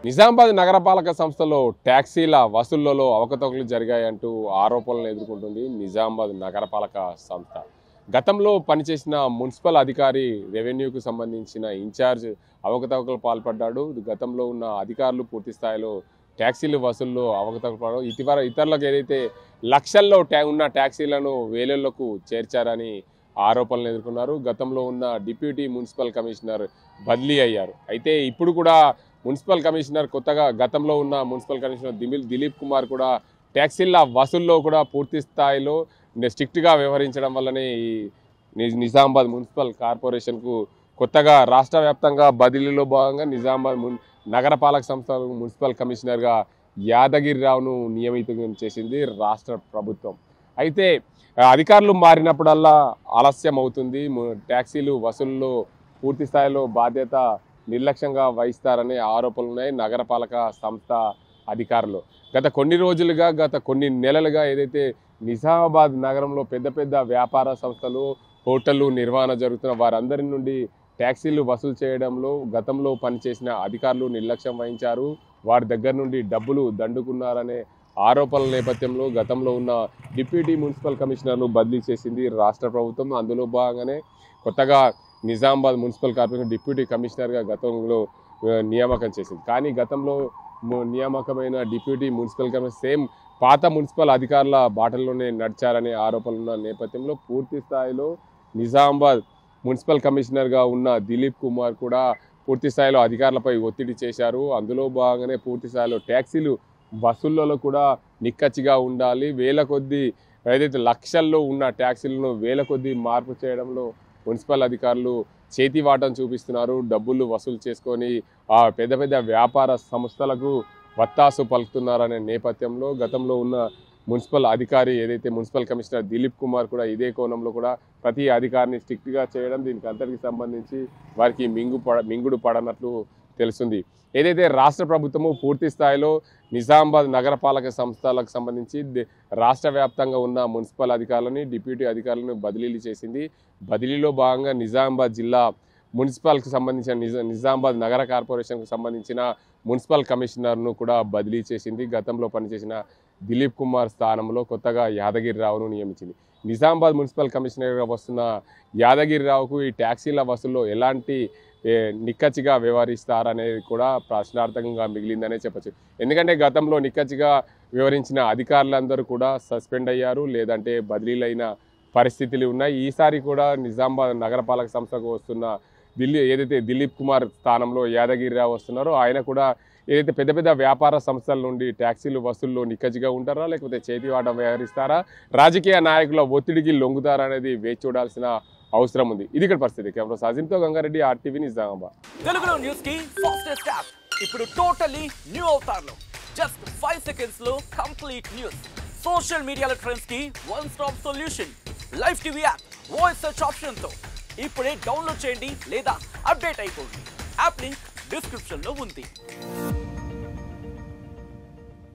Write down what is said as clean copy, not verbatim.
నిజామాబాద్ నగరపాలక సంస్థలో ట్యాక్సీల వసూళ్లలో అవకతవకలు జరిగాయంటూ ఆరోపణలు ఎదుర్కొంటుంది నిజామాబాద్ నగరపాలక సంస్థ. గతంలో పనిచేసిన మున్సిపల్ అధికారి రెవెన్యూకు సంబంధించిన ఇన్ఛార్జ్ అవకతవకలు పాల్పడ్డాడు. గతంలో ఉన్న అధికారులు పూర్తి స్థాయిలో ట్యాక్సీల వసూల్లో అవకతవకలు ఇతరులకు ఏదైతే లక్షల్లో ఉన్న ట్యాక్సీలను వేలల్లోకి చేర్చారని ఆరోపణలు ఎదుర్కొన్నారు. గతంలో ఉన్న డిప్యూటీ మున్సిపల్ కమిషనర్ బదిలీ అయ్యారు. అయితే ఇప్పుడు కూడా మున్సిపల్ కమిషనర్ కొత్తగా గతంలో ఉన్న మున్సిపల్ కమిషనర్ దిలీప్ కుమార్ కూడా ట్యాక్సీల వసూల్లో కూడా పూర్తి స్థాయిలో స్ట్రిక్ట్గా వ్యవహరించడం వల్లనే ఈ నిజామాబాద్ మున్సిపల్ కార్పొరేషన్కు కొత్తగా రాష్ట్ర వ్యాప్తంగా బదిలీలో భాగంగా నిజామాబాద్ నగరపాలక సంస్థ మున్సిపల్ కమిషనర్గా యాదగిరిరావును నియమితం చేసింది రాష్ట్ర ప్రభుత్వం. అయితే అధికారులు మారినప్పుడల్లా ఆలస్యం అవుతుంది. ట్యాక్సీలు వసూల్లో పూర్తి స్థాయిలో బాధ్యత నిర్లక్ష్యంగా వహిస్తారనే ఆరోపణలు ఉన్నాయి నగరపాలక సంస్థ అధికారులు. గత కొన్ని నెలలుగా ఏదైతే నిజామాబాద్ నగరంలో పెద్ద పెద్ద వ్యాపార సంస్థలు హోటళ్లు నిర్వహణ జరుగుతున్న వారందరి నుండి ట్యాక్సీలు వసూలు చేయడంలో గతంలో పనిచేసిన అధికారులు నిర్లక్ష్యం వహించారు. వారి దగ్గర నుండి డబ్బులు దండుకున్నారనే ఆరోపణల నేపథ్యంలో గతంలో ఉన్న డిప్యూటీ మున్సిపల్ కమిషనర్ను బదిలీ చేసింది రాష్ట్ర ప్రభుత్వం. అందులో భాగంగానే కొత్తగా నిజామాబాద్ మున్సిపల్ కార్పొరేషన్ డిప్యూటీ కమిషనర్గా గతంలో నియామకం చేసింది. కానీ గతంలో నియామకమైన డిప్యూటీ మున్సిపల్ కమిషనర్ సేమ్ పాత మున్సిపల్ అధికారుల బాటల్లోనే నడిచారనే ఆరోపణలున్న నేపథ్యంలో పూర్తి స్థాయిలో నిజామాబాద్ మున్సిపల్ కమిషనర్గా ఉన్న దిలీప్ కుమార్ కూడా పూర్తి స్థాయిలో అధికారులపై ఒత్తిడి చేశారు. అందులో భాగంగానే పూర్తి స్థాయిలో ట్యాక్సీలు వసూళ్లలో కూడా నిక్కచ్చిగా ఉండాలి. వేల కొద్దీ ఏదైతే లక్షల్లో ఉన్న ట్యాక్సీలను వేల కొద్దీ మార్పు చేయడంలో మున్సిపల్ అధికారులు చేతివాటం చూపిస్తున్నారు. డబ్బులు వసూలు చేసుకొని పెద్ద పెద్ద వ్యాపార సంస్థలకు వత్తాసు పలుకుతున్నారనే నేపథ్యంలో గతంలో ఉన్న మున్సిపల్ అధికారి ఏదైతే మున్సిపల్ కమిషనర్ దిలీప్ కుమార్ కూడా ఇదే కోణంలో కూడా ప్రతి అధికారిని స్ట్రిక్ట్గా చేయడం, దీనికి అంతటికి సంబంధించి వారికి మింగుడు పడనట్లు తెలుస్తుంది. ఏదైతే రాష్ట్ర ప్రభుత్వము పూర్తి స్థాయిలో నిజామాబాద్ నగరపాలక సంస్థలకు సంబంధించి రాష్ట్ర వ్యాప్తంగా ఉన్న మున్సిపల్ అధికారులని డిప్యూటీ అధికారులను బదిలీలు చేసింది. బదిలీలో భాగంగా నిజామాబాద్ జిల్లా మున్సిపల్కి సంబంధించిన నిజామాబాద్ నగర కార్పొరేషన్కు సంబంధించిన మున్సిపల్ కమిషనర్ను కూడా బదిలీ చేసింది. గతంలో పనిచేసిన దిలీప్ కుమార్ స్థానంలో కొత్తగా యాదగిరిరావును నియమించింది. నిజామాబాద్ మున్సిపల్ కమిషనర్గా వస్తున్న యాదగిరిరావుకు ఈ ట్యాక్సీల వసూల్లో ఎలాంటి నిక్కచ్చిగా వ్యవహరిస్తారనేది కూడా ప్రశ్నార్థకంగా మిగిలిందనే చెప్పచ్చు. ఎందుకంటే గతంలో నిక్కచ్చిగా వ్యవహరించిన అధికారులందరూ కూడా సస్పెండ్ అయ్యారు, లేదంటే బదిలీలైన పరిస్థితులు ఉన్నాయి. ఈసారి కూడా నిజామాబాద్ నగరపాలక సంస్థకు వస్తున్న ఏదైతే దిలీప్ కుమార్ స్థానంలో యాదగిరిరావు వస్తున్నారో ఆయన కూడా ఏదైతే పెద్ద పెద్ద వ్యాపార సంస్థల నుండి ట్యాక్సీలు వసూల్లో నిక్కచ్చిగా ఉంటారా, లేకపోతే చేతివాటం వ్యవహరిస్తారా, రాజకీయ నాయకుల ఒత్తిడికి లొంగుతారా అనేది వేచి చూడాల్సిన అవసరం ఉంది. ఇది ఇక్కడ పరిస్థితి. కెమెరా సాజిన్తో గంగారెడ్డి, RTV నిజామాబాద్. తెలుగులో న్యూస్ కి ఫాస్టెస్ట్ యాప్ ఇప్పుడు టోటల్లీ న్యూ అవతార్లో జస్ట్ 5 సెకండ్స్ లో కంప్లీట్ న్యూస్. సోషల్ మీడియాలో ట్రెండ్స్ కి one stop solution. Live TV app voice search option తో ఇప్పుడే డౌన్లోడ్ చేయండి లేదా అప్డేట్ అయిపోండి. యాప్ లింక్ డిస్క్రిప్షన్ లో ఉంది.